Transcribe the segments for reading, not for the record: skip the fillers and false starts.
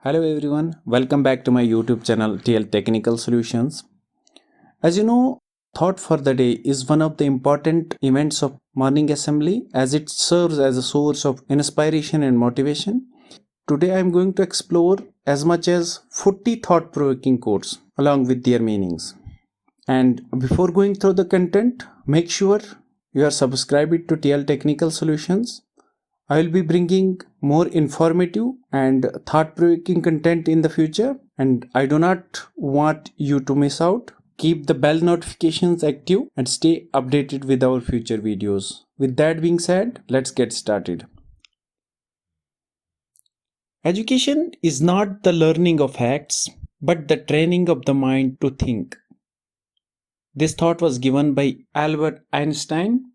Hello everyone, welcome back to my YouTube channel TL Technical Solutions. As you know, Thought for the Day is one of the important events of morning assembly as it serves as a source of inspiration and motivation. Today I am going to explore as much as 40 thought-provoking quotes along with their meanings. And before going through the content, make sure you are subscribed to TL Technical Solutions. I will be bringing more informative and thought-provoking content in the future, and I do not want you to miss out. Keep the bell notifications active and stay updated with our future videos. With that being said, let's get started. Education is not the learning of facts, but the training of the mind to think. This thought was given by Albert Einstein.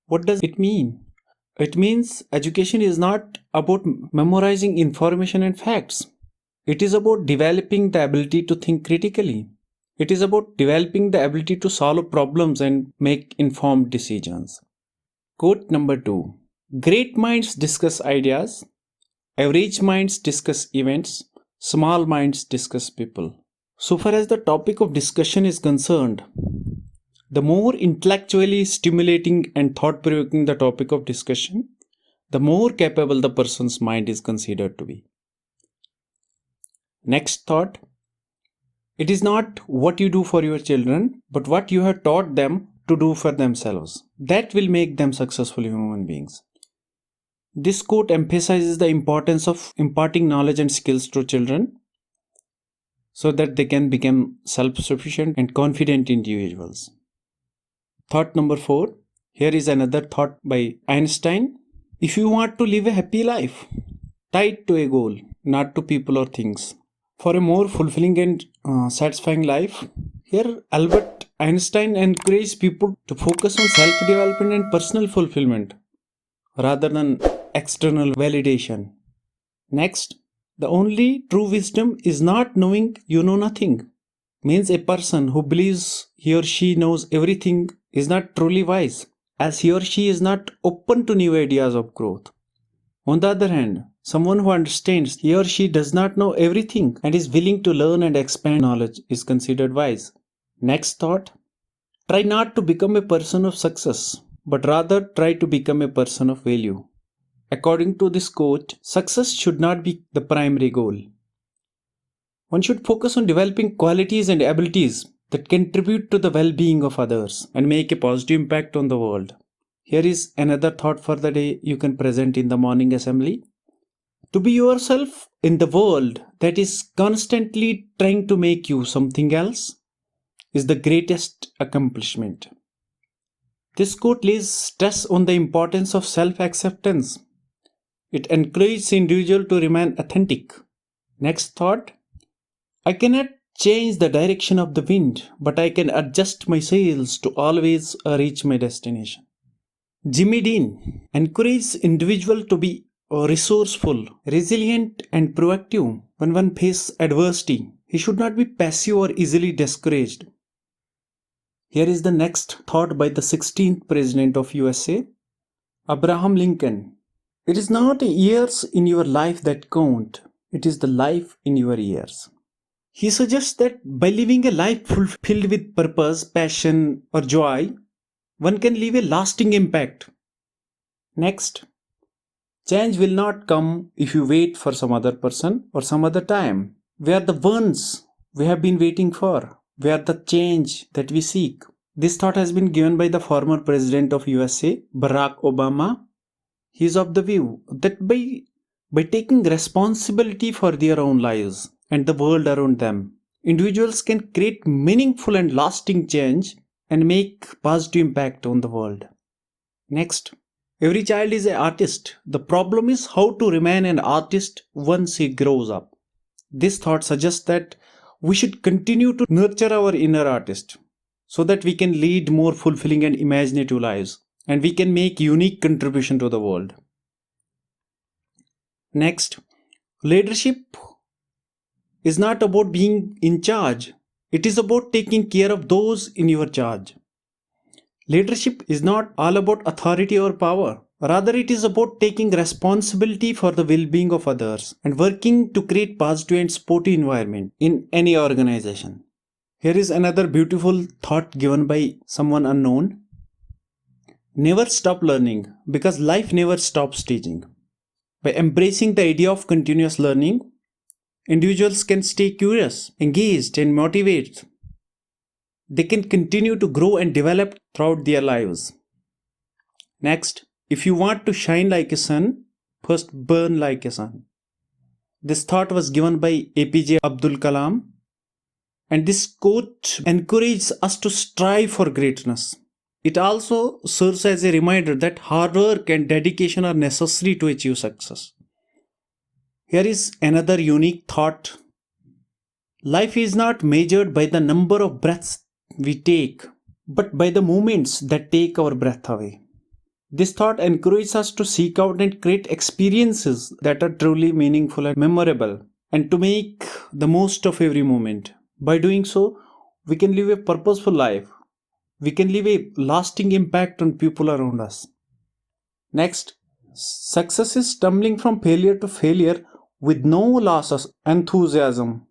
What does it mean? It means education is not about memorizing information and facts. It is about developing the ability to think critically. It is about developing the ability to solve problems and make informed decisions. Quote number 2. Great minds discuss ideas. Average minds discuss events. Small minds discuss people. So far as the topic of discussion is concerned, the more intellectually stimulating and thought-provoking the topic of discussion, the more capable the person's mind is considered to be. Next thought. It is not what you do for your children, but what you have taught them to do for themselves. That will make them successful human beings. This quote emphasizes the importance of imparting knowledge and skills to children so that they can become self-sufficient and confident individuals. Thought number 4. Here is another thought by Einstein. If you want to live a happy life, tie it to a goal, not to people or things. For a more fulfilling and satisfying life, here Albert Einstein encouraged people to focus on self-development and personal fulfillment rather than external validation. Next, the only true wisdom is not knowing you know nothing. Means a person who believes he or she knows everything is not truly wise, as he or she is not open to new ideas of growth. On the other hand, someone who understands he or she does not know everything and is willing to learn and expand knowledge is considered wise. Next thought. Try not to become a person of success, but rather try to become a person of value. According to this quote, success should not be the primary goal. One should focus on developing qualities and abilities that contribute to the well-being of others and make a positive impact on the world. Here is another thought for the day you can present in the morning assembly. To be yourself in the world that is constantly trying to make you something else is the greatest accomplishment. This quote lays stress on the importance of self-acceptance. It encourages the individual to remain authentic. Next thought. I cannot change the direction of the wind, but I can adjust my sails to always reach my destination. Jimmy Dean encourages individual to be resourceful, resilient and proactive when one faces adversity. He should not be passive or easily discouraged. Here is the next thought by the 16th President of USA, Abraham Lincoln. It is not years in your life that count, it is the life in your years. He suggests that by living a life filled with purpose, passion or joy, one can leave a lasting impact. Next, change will not come if you wait for some other person or some other time. We are the ones we have been waiting for. We are the change that we seek. This thought has been given by the former President of USA, Barack Obama. He is of the view that by taking responsibility for their own lives and the world around them, individuals can create meaningful and lasting change and make positive impact on the world. Next, every child is an artist. The problem is how to remain an artist once he grows up. This thought suggests that we should continue to nurture our inner artist so that we can lead more fulfilling and imaginative lives and we can make unique contribution to the world. Next, leadership is not about being in charge. It is about taking care of those in your charge. Leadership is not all about authority or power. Rather, it is about taking responsibility for the well-being of others and working to create positive and supportive environment in any organization. Here is another beautiful thought given by someone unknown. Never stop learning, because life never stops teaching. By embracing the idea of continuous learning, individuals can stay curious, engaged, and motivated. They can continue to grow and develop throughout their lives. Next, if you want to shine like a sun, first burn like a sun. This thought was given by APJ Abdul Kalam, and this quote encourages us to strive for greatness. It also serves as a reminder that hard work and dedication are necessary to achieve success. Here is another unique thought. Life is not measured by the number of breaths we take, but by the moments that take our breath away. This thought encourages us to seek out and create experiences that are truly meaningful and memorable, and to make the most of every moment. By doing so, we can live a purposeful life. We can leave a lasting impact on people around us. Next, success is stumbling from failure to failure with no loss of enthusiasm.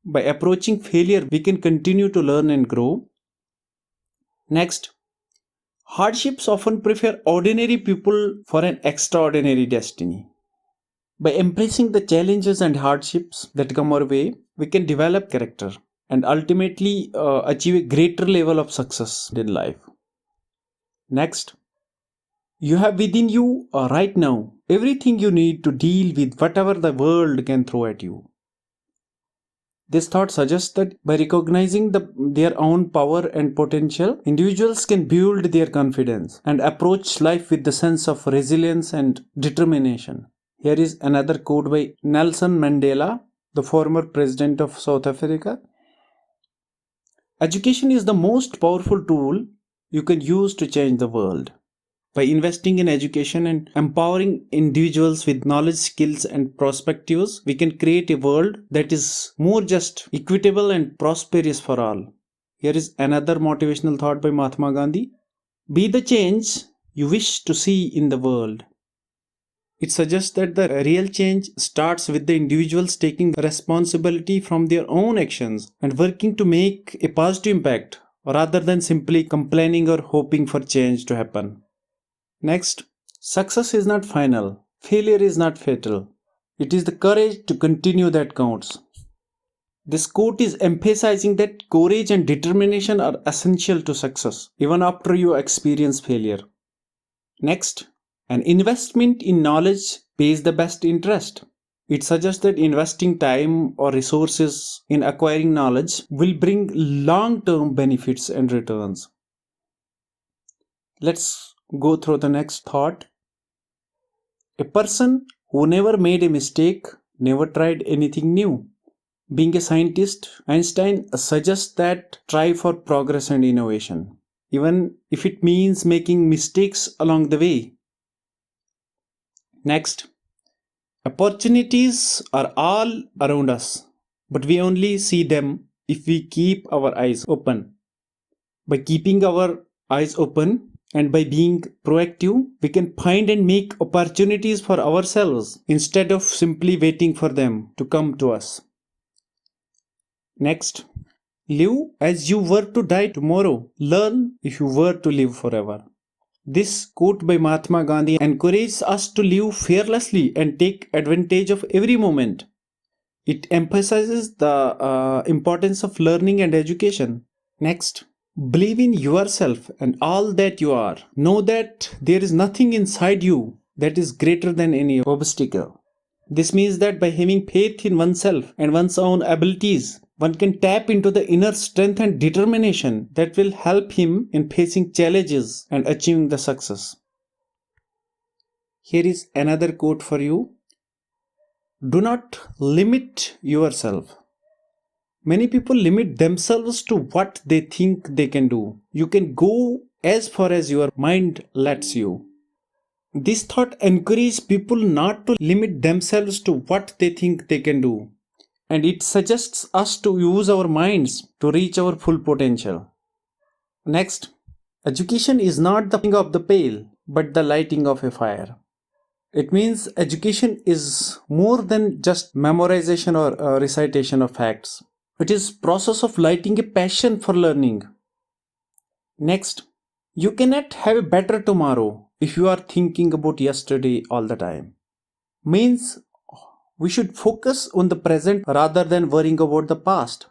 By approaching failure, we can continue to learn and grow. Next, hardships often prepare ordinary people for an extraordinary destiny. By embracing the challenges and hardships that come our way, we can develop character and ultimately achieve a greater level of success in life. Next, you have within you right now everything you need to deal with whatever the world can throw at you. This thought suggests that by recognizing their own power and potential, individuals can build their confidence and approach life with the sense of resilience and determination. Here is another quote by Nelson Mandela, the former president of South Africa. Education is the most powerful tool you can use to change the world. By investing in education and empowering individuals with knowledge, skills, and perspectives, we can create a world that is more just, equitable, and prosperous for all. Here is another motivational thought by Mahatma Gandhi. Be the change you wish to see in the world. It suggests that the real change starts with the individuals taking responsibility from their own actions and working to make a positive impact, rather than simply complaining or hoping for change to happen. Next, success is not final. Failure is not fatal. It is the courage to continue that counts. This quote is emphasizing that courage and determination are essential to success, even after you experience failure. Next, an investment in knowledge pays the best interest. It suggests that investing time or resources in acquiring knowledge will bring long-term benefits and returns. Let's go through the next thought. A person who never made a mistake never tried anything new. Being a scientist, Einstein suggests that try for progress and innovation, even if it means making mistakes along the way. Next, opportunities are all around us, but we only see them if we keep our eyes open. By keeping our eyes open and by being proactive, we can find and make opportunities for ourselves instead of simply waiting for them to come to us. Next, live as you were to die tomorrow. Learn if you were to live forever. This quote by Mahatma Gandhi encourages us to live fearlessly and take advantage of every moment. It emphasizes the importance of learning and education. Next, believe in yourself and all that you are. Know that there is nothing inside you that is greater than any obstacle. This means that by having faith in oneself and one's own abilities, one can tap into the inner strength and determination that will help him in facing challenges and achieving the success. Here is another quote for you. Do not limit yourself. Many people limit themselves to what they think they can do. You can go as far as your mind lets you. This thought encourages people not to limit themselves to what they think they can do. And it suggests us to use our minds to reach our full potential. Next, education is not the thing of the pail, but the lighting of a fire. It means education is more than just memorization or recitation of facts. It is process of lighting a passion for learning. Next, you cannot have a better tomorrow if you are thinking about yesterday all the time. Means we should focus on the present rather than worrying about the past.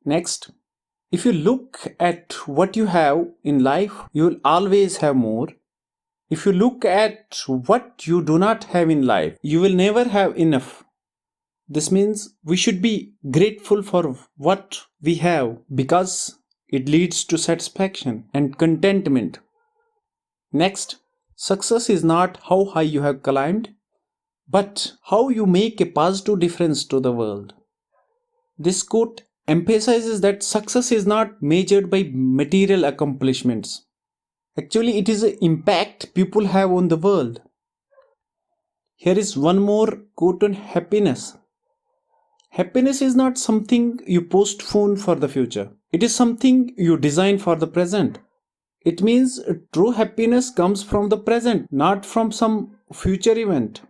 Next, if you look at what you have in life, you will always have more. If you look at what you do not have in life, you will never have enough. This means we should be grateful for what we have because it leads to satisfaction and contentment. Next, success is not how high you have climbed, but how you make a positive difference to the world. This quote emphasizes that success is not measured by material accomplishments. Actually, it is the impact people have on the world. Here is one more quote on happiness. Happiness is not something you postpone for the future. It is something you design for the present. It means true happiness comes from the present, not from some future event.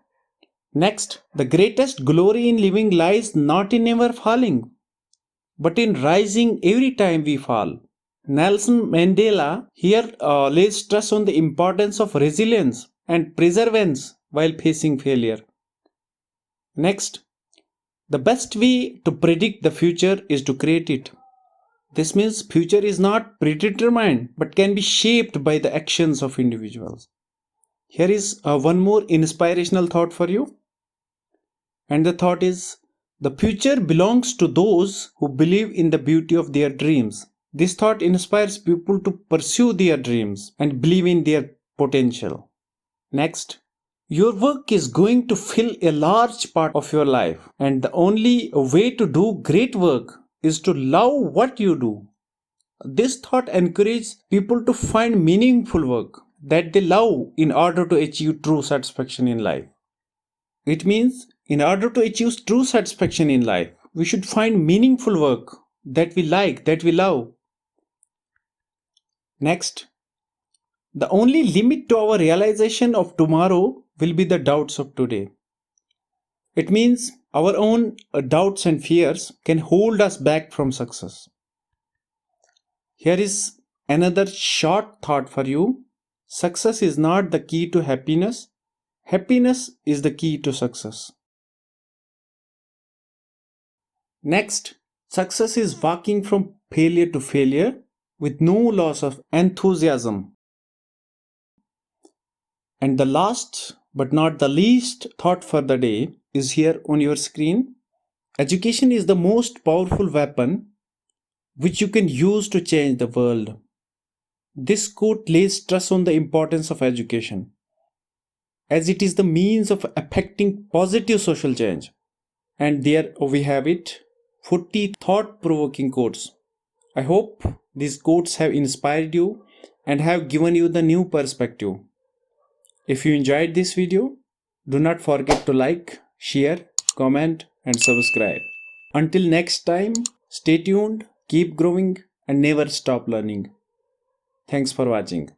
Next, the greatest glory in living lies not in never falling, but in rising every time we fall. Nelson Mandela here lays stress on the importance of resilience and perseverance while facing failure. Next, the best way to predict the future is to create it. This means future is not predetermined but can be shaped by the actions of individuals. Here is one more inspirational thought for you. And the thought is, the future belongs to those who believe in the beauty of their dreams. This thought inspires people to pursue their dreams and believe in their potential. Next, your work is going to fill a large part of your life, and the only way to do great work is to love what you do. This thought encourages people to find meaningful work that they love in order to achieve true satisfaction in life. It means in order to achieve true satisfaction in life, we should find meaningful work that we like, that we love. Next, the only limit to our realization of tomorrow will be the doubts of today. It means our own doubts and fears can hold us back from success. Here is another short thought for you. Success is not the key to happiness. Happiness is the key to success. Next, success is walking from failure to failure with no loss of enthusiasm. And the last but not the least thought for the day is here on your screen. Education is the most powerful weapon which you can use to change the world. This quote lays stress on the importance of education, as it is the means of effecting positive social change. And there we have it, 40 thought-provoking quotes. I hope these quotes have inspired you and have given you the new perspective. If you enjoyed this video, do not forget to like, share, comment and subscribe. Until next time, stay tuned, keep growing and never stop learning. Thanks for watching.